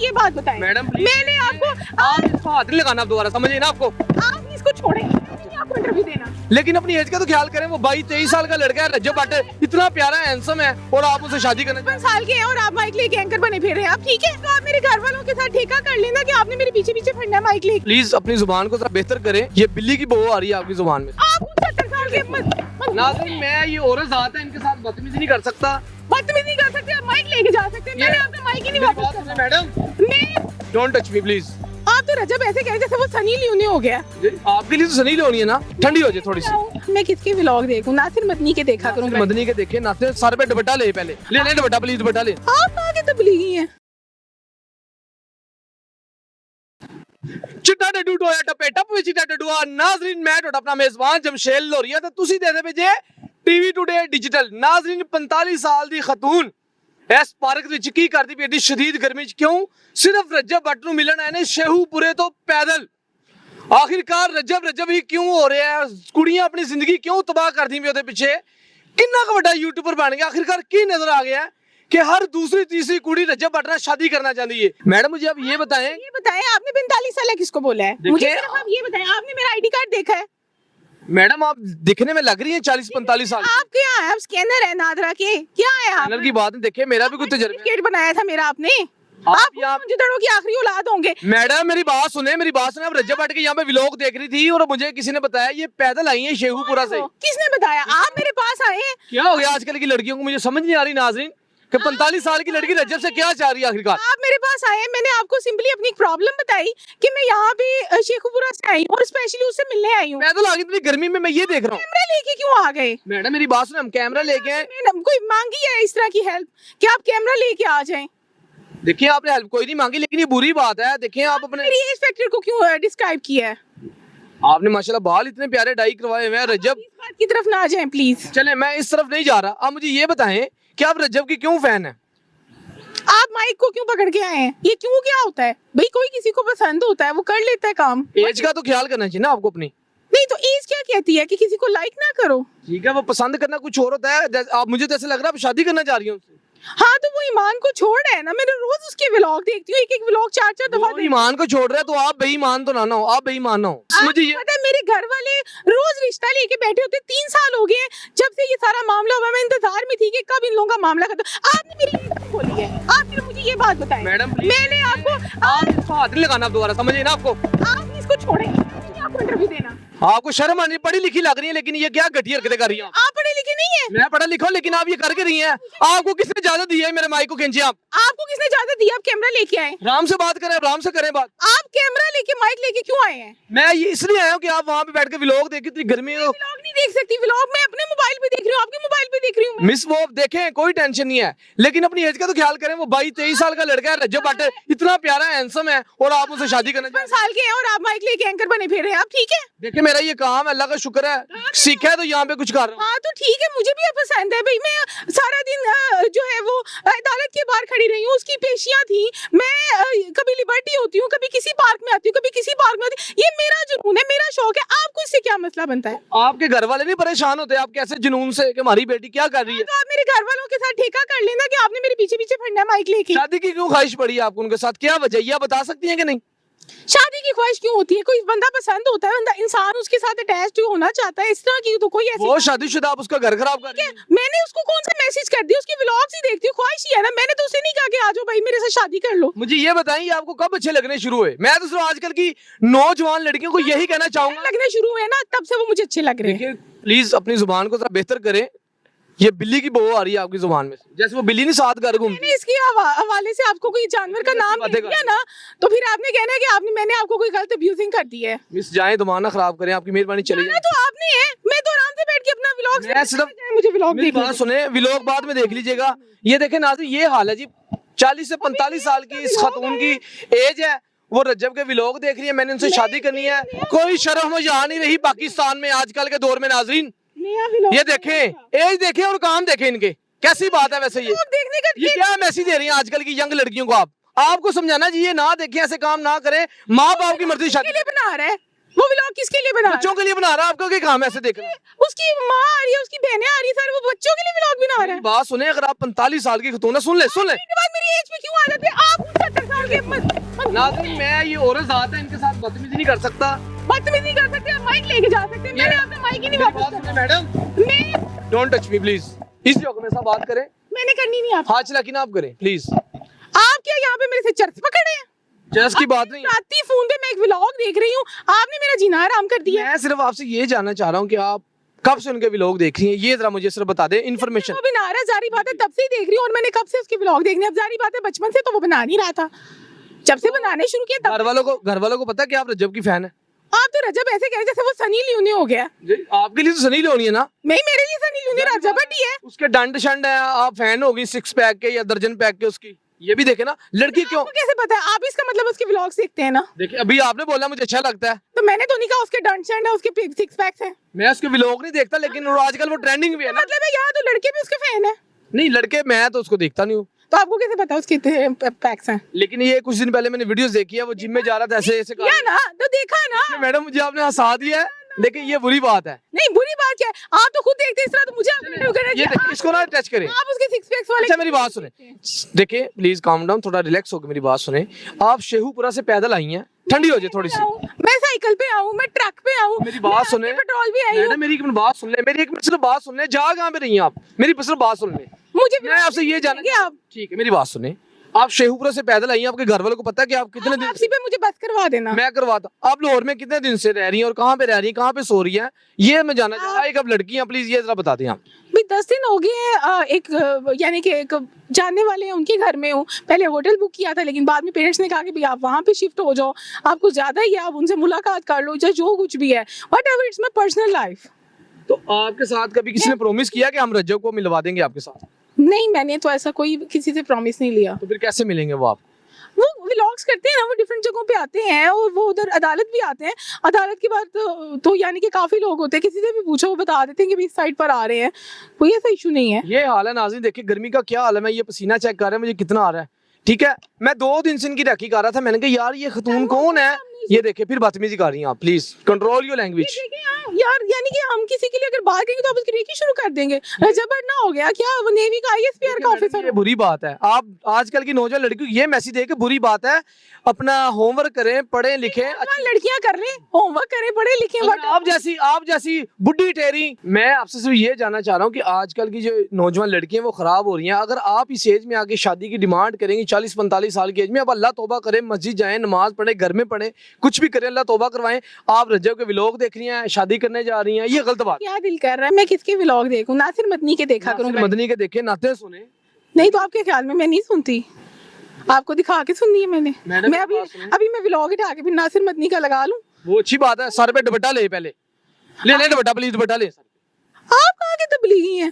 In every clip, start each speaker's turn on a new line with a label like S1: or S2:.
S1: ये बात बताएं
S2: मैडम
S1: मैंने आपको
S2: आप हाथ नहीं लगाना आप दोबारा, समझिए ना आपको।
S1: आप इसको छोड़ें, मुझे आपको इंटरव्यू देना।
S2: लेकिन अपनी एज का तो ख्याल करें, वो 22-23 साल का लड़का है, रज्जब भट्ट इतना प्यारा हैंडसम है और आप उससे शादी करना
S1: 55 साल के हैं और आप माइक लेके एंकर बने फिर रहे हैं। आप ठीक है, तो आप मेरे घर वालों के साथ ठेका कर लेना कि आपने मेरे पीछे पीछे फिरना है माइक लेके।
S2: प्लीज अपनी जुबान को थोड़ा बेहतर करें, ये बिल्ली की बहू आ रही है आपकी जुबान में।
S1: आप 70 साल के
S2: नाज़रीन, मैं ये औरत जात है, इनके साथ बदतमीजी नहीं कर सकता।
S1: बदतमीजी नहीं कर सकते, आप माइक लेके जा सकते हैं। मैंने आपका माइक ही नहीं वापस करना।
S2: मैडम
S1: मैं
S2: डोंट टच मी प्लीज।
S1: आप तो रजब ऐसे कह रहे जैसे वो सनी लियोनी हो गया।
S2: आपके लिए तो सनी लियोनी है ना, ठंडी हो जाए थोड़ी सी।
S1: मैं किसके व्लॉग देखूं? नासिर मदनी के देखा करूं।
S2: मदनी के देखे, नासिर सर पे दुपट्टा ले, पहले ले ले दुपट्टा, प्लीज दुपट्टा ले।
S1: आप आगे तबलीगी हैं।
S2: चिट्टा डडू टोया टपे टप विच चिट्टा डडूआ। नाज़रीन, मैं ਤੁਹਾਡਾ ਆਪਣਾ ਮੇਜ਼ਬਾਨ ਜਮਸ਼ੇਦ ਲੋਰੀਆ ਤੇ ਤੁਸੀਂ ਦੇਖਦੇ ਪਏ ਜੇ ਟੀਵੀ ਟੁਡੇ ਡਿਜੀਟਲ। ਨਾਜ਼ਰੀਨ, 45 ਸਾਲ ਦੀ ਖਤੂਨ ਇਸ ਪਾਰਕ ਵਿੱਚ ਕੀ ਕਰਦੀ ਪਈ ਏਡੀ ਸ਼ਦੀਦ ਗਰਮੀ 'ਚ? ਕਿਉਂ? ਸਿਰਫ ਰੱਜਬ ਭੱਟ ਨੂੰ ਮਿਲਣ ਆਏ ਨੇ ਸ਼ੇਹੂਪੁਰੇ ਤੋਂ ਪੈਦਲ। आखिरकार रजब ही क्यों हो रहा है? कुड़ियां अपनी जिंदगी क्यों तबाह कर दी ਉਹਦੇ ਪਿੱਛੇ? किन्ना का बड़ा यूट्यूबर बन गया? आखिरकार की नजर आ गया कि हर दूसरी तीसरी कुड़ी रजब भट्ट से शादी करना चाहती है। मैडम मुझे आप ये बताएं
S1: आपने 45 साल किसको बोला है? मुझे सिर्फ आप ये बताएं, आपने मेरा आईडी कार्ड देखा है?
S2: मैडम आप दिखने में लग रही हैं 40-45 साल।
S1: आप क्या है? आप स्कैनर है नादरा के? क्या है आप?
S2: स्कैनर की बात नहीं, देखिए मेरा भी कुछ तजर्बा।
S1: सर्टिफिकेट बनाया था मेरा आपने।
S2: आप
S1: मुंजिदड़ों की आखिरी औलाद होंगे।
S2: मैडम मेरी बात सुने, मेरी बात सुने। अब रजब भट्ट के यहाँ पे व्लॉग देख रही थी और मुझे किसी ने बताया ये पैदल आई हैं शेखुपुरा से।
S1: किसने बताया? आप मेरे पास आए हैं।
S2: क्या हो गया आजकल की लड़कियों को? मुझे समझ नहीं आ रही नाज़रीन कि 45 साल की लड़की रजब से क्या चाह रही है आखिरकार।
S1: आप मेरे पास आए हैं, मैंने आपको सिंपली अपनी प्रॉब्लम बताई कि मैं यहाँ पे शेखुपुरा से आई हूँ और स्पेशली उससे मिलने आई हूँ।
S2: पैदल आ गई इतनी गर्मी में, मैं ये देख रहा हूँ।
S1: कैमरा लेके क्यों आ गए?
S2: मैडम मेरी बात सुने, हम कैमरा लेके आए।
S1: मैंने कोई मांगी है इस तरह की हेल्प कि आप कैमरा लेके आ जाएं?
S2: देखिए आपने हेल्प कोई नहीं मांगी, लेकिन ये बुरी बात है। देखिए आप अपने
S1: मेरी एज फैक्टर को क्यों डिस्क्राइब किया है?
S2: आपने माशाल्लाह बाल इतने प्यारे डाई करवाए हुए हैं। रजब
S1: इस बात की तरफ ना आ जाएं प्लीज।
S2: चले, मैं इस तरफ नहीं जा रहा। आप मुझे ये बताएं कि आप रजब की क्यों फैन हैं?
S1: आप माइक को क्यों पकड़ के आए हैं? ये क्यों क्या होता है भाई? कोई किसी को पसंद होता है वो कर लेता है काम।
S2: एज का तो ख्याल करना चाहिए ना आपको अपनी।
S1: नहीं तो एज क्या कहती है कि किसी को लाइक ना करो?
S2: ठीक है, वो पसंद करना कुछ और होता है। आप मुझे तो ऐसे लग रहा है आप शादी करना चाह रही हो।
S1: हाँ तो वो ईमान को छोड़ रहा है ना। मैं रोज उसके व्लॉग देखती हूँ, एक व्लॉग 4-4 दफा
S2: वो ईमान को छोड़ रहा है तो आप बेईमान तो ना हो, आप बेईमान ना हो। मुझे ये
S1: पता है मेरे घर वाले रोज रिश्ता लेके बैठे होते। 3 साल हो गए हैं जब से ये सारा मामला हुआ। मैं इंतजार में थी कि कब इन लोगों का मामला खत्म। आपने मेरी एज बोली है। आप फिर मुझे ये बात बताएं
S2: मैडम
S1: मैंने आपको
S2: आप हाथ नहीं लगाना आप दोबारा, समझिए ना आपको।
S1: आप इसको छोड़ें, मुझे आपको इंटरव्यू देना।
S2: आपको शर्म आनी, पढ़ी लिखी लग रही है लेकिन ये क्या घटिया हरकतें कर रही हैं?
S1: आप पढ़े लिखे नहीं है?
S2: मैं पढ़ा लिखा हूं लेकिन आप ये करके रही हैं। आपको किसने इजाजत दी है मेरे माइक को खींचे? आप
S1: आपको किसने इजाजत दी? आप कैमरा लेके आए।
S2: आराम से बात करें, आराम से करें बात।
S1: आप कैमरा लेके माइक लेके क्यों आए हैं?
S2: मैं ये इसलिए आया हूँ कि आप वहाँ पे बैठ के व्लॉग देखिए। इतनी गर्मी है
S1: व्लॉग नहीं देख सकती। व्लॉग मैं अपने मोबाइल पे देख रही हूँ, आपके मोबाइल पे देख रही हूँ।
S2: मिस वो देखें, कोई टेंशन नहीं है, लेकिन अपनी एज का तो ख्याल करें। वो 22-23 साल का लड़का है, रजब भट्ट इतना प्यारा हैंडसम है और आप उससे शादी करना
S1: 55 साल के हैं और आप माइक लेके एंकर बने फिर रहे हैं। आप ठीक है?
S2: देखिए मेरा ये काम है, अल्लाह का शुक्र है, सीखा है तो यहाँ पे कुछ कर रहा हूँ।
S1: हाँ तो ठीक है, मुझे भी पसंद है भाई। मैं सारा दिन जो है वो अदालत के बाहर खड़ी रही हूँ, उसकी पेशियां थी। मैं कभी लिबर्टी होती हूँ, कभी किसी पार्क में आती हूँ, कभी किसी पार्क में आती हूँ। ये मेरा जुनून है, मेरा शौक है। आपको इससे क्या मसला बनता है?
S2: आपके घर वाले नहीं परेशान होते आप कैसे जुनून से कि हमारी बेटी क्या कर रही है?
S1: तो आप मेरे घर वालों के साथ ठेका कर लेना कि आपने मेरे पीछे पीछे फिरना है माइक लेके।
S2: शादी की क्यों ख्वाहिश पड़ी है आपको उनके साथ? क्या वजह ये आप बता सकती हैं कि नहीं?
S1: शादी की ख्वाहिश क्यों होती है? कोई बंदा पसंद होता है, बंदा इंसान उसके साथ अटैच होना चाहता है। इस तरह की तो कोई ऐसी
S2: वो शादीशुदा, आप उसका घर खराब कर रही हैं।
S1: मैंने उसको कौन सा मैसेज कर दिया? उसके व्लॉग्स ही देखती हूँ, ख्वाहिश ही है ना। मैंने तो उसे नहीं कहा कि आ जाओ भाई मेरे साथ शादी कर लो।
S2: मुझे ये बताएं आपको कब अच्छे लगने शुरू हुए? मैं तो सिर्फ आजकल की नौजवान लड़कियों को यही कहना चाहूंगा,
S1: लगने शुरू हुए ना तब से वो मुझे अच्छे लग रहे हैं।
S2: प्लीज अपनी जुबान को थोड़ा बेहतर करें। ये बिल्ली की बहू आ रही है आपकी जुबान में, जैसे वो बिल्ली नहीं साथ घर घूमती।
S1: मैंने इसके हवाले से आपको कोई जानवर का नाम दे दिया ना तो फिर आपने कहना है कि मैंने आपको कोई गलत अब्यूजिंग कर दी है।
S2: मिस जाए दिमाग ना खराब करें, आपकी मेहरबानी चली जाए।
S1: तो आपने है, मैं तो आराम से बैठ के अपना व्लॉग
S2: मैं सिर्फ
S1: मुझे व्लॉग
S2: मेरी
S1: देखना
S2: बात सुने, व्लॉग बाद में देख लीजिएगा। ये देखें नाज़रीन, ये हाल है जी 40 से 45 साल की इस खातून की एज है। वो रजब के व्लॉग देख रही है, मैंने उनसे शादी करनी है। कोई शर्म यहाँ नहीं रही पाकिस्तान में आजकल के दौर में नाज़रीन। ये देखें, एज देखें और काम देखें इनके, कैसी बात है वैसे?
S1: देखने का
S2: ये क्या मैसेज दे रही हैं आजकल की यंग लड़कियों को? आपको समझाना चाहिए, ना देखें, ऐसे काम ना करें। माँ बाप की मर्जी शादी
S1: के लिए बना रहा है वो व्लॉग, किसके लिए बना रहा है?
S2: बच्चों के लिए बना रहा है। आपका क्या काम है ऐसे देखना?
S1: उसकी माँ आ रही है, उसकी बहनें आ रही है, सर वो बच्चों के लिए व्लॉग बना रहा है।
S2: बात सुने, अगर आप 45 साल की खतून है, सुन ले
S1: मेरी एज पे क्यों आ जाते हैं आप? 70 साल कि
S2: नाज़रीन मैं ये औरत ज़ात है, इनके साथ बदतमीजी नहीं कर सकता।
S1: बदतमीजी नहीं कर सकते, आप माइक लेके जा सकते हैं। मैंने आपका माइक ही नहीं
S2: मेरी
S1: वापस
S2: बात सुनिए
S1: करना।
S2: मैडम,
S1: मैं
S2: डोंट टच मी प्लीज। इस लोग में बात करें,
S1: मैंने करनी नहीं आप।
S2: हाथ चला के ना आप करें प्लीज।
S1: आप क्या यहाँ पे मेरे से चर्च पकड़े हैं?
S2: जस की बात नहीं है।
S1: राती फोन पे मैं एक व्लॉग देख रही हूँ, आपने मेरा जीना हराम कर दिया।
S2: मैं सिर्फ आपसे ये जानना चाह रहा हूँ कि आप कब से उनके व्लॉग देख रही हैं, ये जरा मुझे सिर्फ बता दें इन्फॉर्मेशन।
S1: वो बना रहा है, जारी बात है तब से ही देख रही हूँ, और मैंने कब से उसके व्लॉग देखने, अब जारी बात है बचपन से तो वो बना नहीं रहा था, जब से बनाने शुरू किया तब।
S2: घर वालों को पता है कि आप रजब की फैन है?
S1: आप तो रजब ऐसे कह रहे जैसे वो सनी लियोनी हो गया।
S2: आपके लिए तो सनी लियोनी है ना?
S1: नहीं, मेरे लिए सनी लियोनी रजब ही है।
S2: उसके डंड शंड है, आप फैन होगी 6 पैक के या दर्जन पैक के उसकी। ये भी देखे ना, लड़की क्यों?
S1: आपको कैसे पता है? आप इसका मतलब उसके व्लॉग्स देखते हैं ना?
S2: देखिए अभी आपने बोला मुझे अच्छा लगता है,
S1: तो मैंने तो नहीं कहा उसके डंड शंड है, उसके 6 पैक्स है।
S2: मैं उसके व्लॉग नहीं देखता, लेकिन वो आजकल वो ट्रेंडिंग भी है ना।
S1: मतलब है यहाँ तो लड़के भी उसके फैन है,
S2: नहीं लड़के मैं तो उसको देखता नहीं हूँ,
S1: तो आपको कैसे पता उसके कितने पैक्स हैं?
S2: लेकिन ये कुछ दिन पहले मैंने वीडियोस देखी है, वो जिम में जा रहा था ऐसे ऐसे
S1: या ना तो देखा ना।
S2: मैडम मुझे आपने हंसा दिया है, लेकिन ये बुरी बात है।
S1: नहीं बुरी बात क्या है, आप तो खुद देखते हैं, इस तरह तो मुझे आपने नहीं करना
S2: ये
S1: चाहिए।
S2: देखिए, इसको ना टच करें।
S1: आप उसके 6 पैक्स वाले।
S2: अच्छा मेरी बात सुने, देखिए प्लीज काम डाउन, थोड़ा रिलैक्स होकर मेरी बात सुने। आप शेहूपुरा से पैदल आई हैं, ठंडी हो जाए थोड़ी सी।
S1: मैं साइकिल पे आऊँ, मैं ट्रक पे आऊँ,
S2: मेरी बात सुने,
S1: पेट्रोल भी आई हूँ।
S2: मैडम मेरी एक मिनट बात सुन ले, मेरी एक मिनट सिर्फ बात सुन ले। जा कहाँ पे रही हैं आप? मेरी सिर्फ बात सुन ले।
S1: मुझे
S2: मैं आपसे ये जानना,
S1: आप
S2: ठीक है मेरी बात सुने, आप शेहूपुरा से पैदल आई हैं, आपके घर वालों को पता है कि आप कितने दिन
S1: आपसी पे मुझे बस करवा देना।
S2: मैं करवाता। आप लाहौर में कितने दिन से रह रही हैं और कहाँ पे रह रही हैं, कहाँ पे सो रही हैं, ये मैं जानना चाह रहा हूँ। एक अब लड़की हैं, प्लीज ये जरा बता दें आप।
S1: भी 10 दिन हो गए हैं, यानी कि एक जानने वाले हैं उनके घर में हूँ। पहले होटल बुक किया था, लेकिन बाद में पेरेंट्स ने कहा कि भाई आप वहाँ पे शिफ्ट हो जाओ, आपको ज्यादा ही है, आप उनसे मुलाकात कर लो, जो कुछ भी है, what ever, it's my personal life.
S2: तो आपके साथ कभी किसी ने प्रॉमिस किया कि हम रजब को मिलवा देंगे आपके साथ?
S1: नहीं, मैंने तो ऐसा कोई किसी से प्रॉमिस नहीं लिया।
S2: तो फिर कैसे मिलेंगे वो आप?
S1: वो व्लॉग्स करते हैं ना, वो डिफरेंट जगहों पे आते हैं, और वो उधर अदालत भी आते हैं। अदालत के बाद तो यानी कि काफी लोग होते हैं, किसी से भी पूछो वो बता देते हैं कि इस साइड पर आ रहे हैं, कोई ऐसा इशू नहीं है।
S2: ये हाल है नाज़रीन, देखिए गर्मी का क्या हाल है। मैं ये पसीना चेक कर रहा है मुझे कितना आ रहा है, ठीक है। मैं 2 दिन से इनकी रखी कर रहा था, मैंने कहा यार ये खतून कौन है। ये देखिए फिर बदतमीजी कर रही हैं आप, प्लीज कंट्रोल योर लैंग्वेज।
S1: यार यानी कि हम किसी के लिए अगर बात करेंगे तो आप उसकी रेकी शुरू कर देंगे। रजब ना हो गया क्या, वो नेवी का ISPR का ऑफिसर।
S2: ये बुरी बात है, आप आजकल की नौजवान लड़कियों को ये मैसेज दे के बुरी बात है, अपना होमवर्क करें, पढ़ें लिखें।
S1: लड़कियां कर लें, होमवर्क करें, पढ़े लिखें, बट
S2: आप जैसी बुढ़ी ठहरी। मैं आपसे सिर्फ ये जानना चाह रहा हूँ कि आजकल की जो नौजवान लड़कियां वो खराब हो रही हैं। अगर आप इस एज में आके शादी की डिमांड करेंगे 40-45 साल की एज में, अब अल्लाह तौबा करें, मस्जिद जाएं, नमाज पढ़े, घर में पढ़े, कुछ भी करें, अल्लाह तौबा करवाएं। आप रजब के व्लॉग देख रही हैं, शादी करने जा रही हैं, ये गलत बात।
S1: क्या दिल कर रहा है मैं किसके व्लॉग देखूं? नासिर मदनी के देखा करूं।
S2: मदनी के देखे, नाते सुने।
S1: नहीं तो आपके ख्याल में मैं नहीं सुनती? आपको दिखा के सुननी है मैंने।
S2: मैडम,
S1: मैं अभी मैं व्लॉग उठा के फिर नासिर मदनी का लगा लूं?
S2: वो अच्छी बात है, सर पे दुपट्टा ले, पहले ले दुपट्टा, प्लीज दुपट्टा ले।
S1: आप कहाँ के तबलीगी हैं?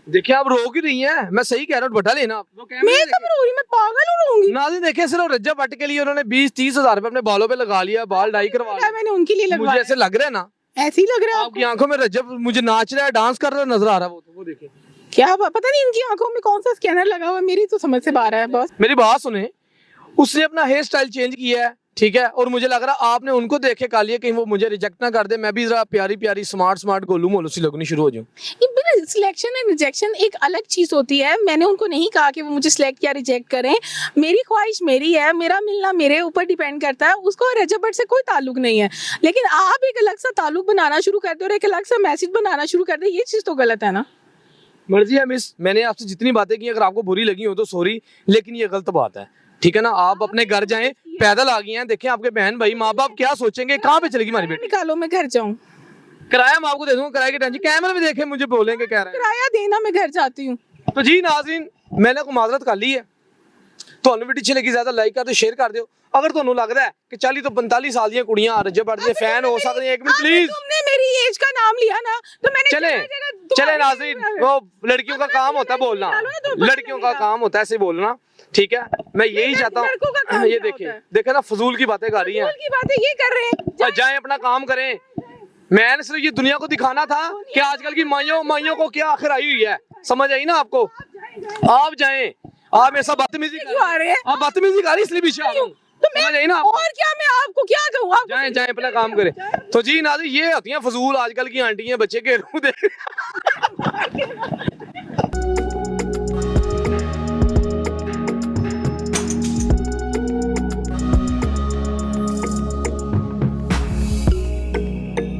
S2: देखिए आप रोक ही रही हैं, मैं सही कह रहा हूँ, दुपट्टा लेना आप।
S1: मैं कब रो रही? मैं पागल हो रहूंगी?
S2: नाज़रीन देखिए, सिर्फ रजब भट्ट के लिए उन्होंने 20-30 हजार रुपए अपने बालों पे लगा लिया, बाल डाई करवा लिया।
S1: मैंने उनके लिए
S2: मुझे
S1: लगवाया।
S2: ऐसे लग रहा है ना,
S1: ऐसे ही लग रहा है
S2: आपकी आंखों में रजब मुझे नाच रहा है, डांस कर रहा है, नजर आ रहा है। वो देखिए
S1: क्या पता नहीं इनकी आंखों में कौन सा स्कैनर लगा हुआ है, मेरी तो समझ से बाहर है बस।
S2: मेरी बात सुने, उसने अपना हेयर स्टाइल चेंज किया है, ठीक है, और मुझे लग रहा है आपने उनको देखे का लिया कहीं वो मुझे रिजेक्ट ना कर दे, मैं भी जरा प्यारी प्यारी स्मार्ट गोलू मोलू सी लगनी शुरू हो जाऊं।
S1: सिलेक्शन एंड रिजेक्शन एक अलग चीज होती है। मैंने उनको नहीं कहा कि वो मुझे सिलेक्ट या रिजेक्ट करें, मेरी ख्वाहिश मेरी है, मेरा मिलना मेरे ऊपर डिपेंड करता है, उसको रजब भट्ट से कोई ताल्लुक नहीं है। लेकिन आप एक अलग सा ताल्लुक बनाना शुरू कर दो और एक अलग सा मैसेज बनाना शुरू कर दो, ये चीज तो गलत है ना।
S2: मर्जी है मिस, मैंने आपसे जितनी बातें की, अगर आपको बुरी लगी हो तो सॉरी, लेकिन ये गलत बात है, ठीक है ना। आप अपने घर जाएं, पैदल आ गई हैं, देखें आपके बहन भाई माँ बाप क्या सोचेंगे, कहाँ पे चलेगी हमारी बेटी।
S1: निकालो, मैं घर जाऊं।
S2: किराया मैं आपको दे दूंगा, किराए की टेंशन, कैमरे में देखे मुझे बोलेंगे कह रहे हैं।
S1: किराया देना, मैं घर जाती हूँ।
S2: तो जी नाज़रीन, मैंने को माजरत कर ली है, ਤੁਹਾਨੂੰ ਵੀਡੀਓ ਅੱਛੀ ਲੱਗੀ ਜ਼ਿਆਦਾ ਲਾਈਕ ਕਰ ਦਿਓ, ਸ਼ੇਅਰ ਕਰ ਦਿਓ। अगर ਤੁਹਾਨੂੰ ਲੱਗਦਾ ਹੈ कि 40 ਤੋਂ 45 ਸਾਲ ਦੀਆਂ ਕੁੜੀਆਂ रजब भट्ट ਦੇ फैन हो सकती हैं, एक मिनट प्लीज।
S1: तुमने मेरी एज का नाम लिया ना, तो मैंने
S2: चले नाज़रीन, वो लड़कियों का काम होता है बोलना, लड़कियों का काम होता है ऐसे बोलना, ठीक है। मैं यही चाहता हूँ, ये देखे ना फजूल की बातें कर रही हैं,
S1: की बातें ये कर रहे हैं।
S2: जाएं अपना काम करें। मैंने सिर्फ ये दुनिया को दिखाना था कि आजकल की माइयों को क्या आखिर आई हुई है, समझ आई ना आपको। आप जाएं, आप ऐसा बदतमीजी कर रहे हैं, आप बदतमीजी कर रही इसलिए पीछे आ रहा हूं, समझ आई ना।
S1: और क्या मैं आपको क्या कहूँ, आप
S2: जाएं अपना काम करें। तो जी नाज़रीन, ये होती हैं फजूल आजकल की आंटी हैं, बच्चे के रूह दे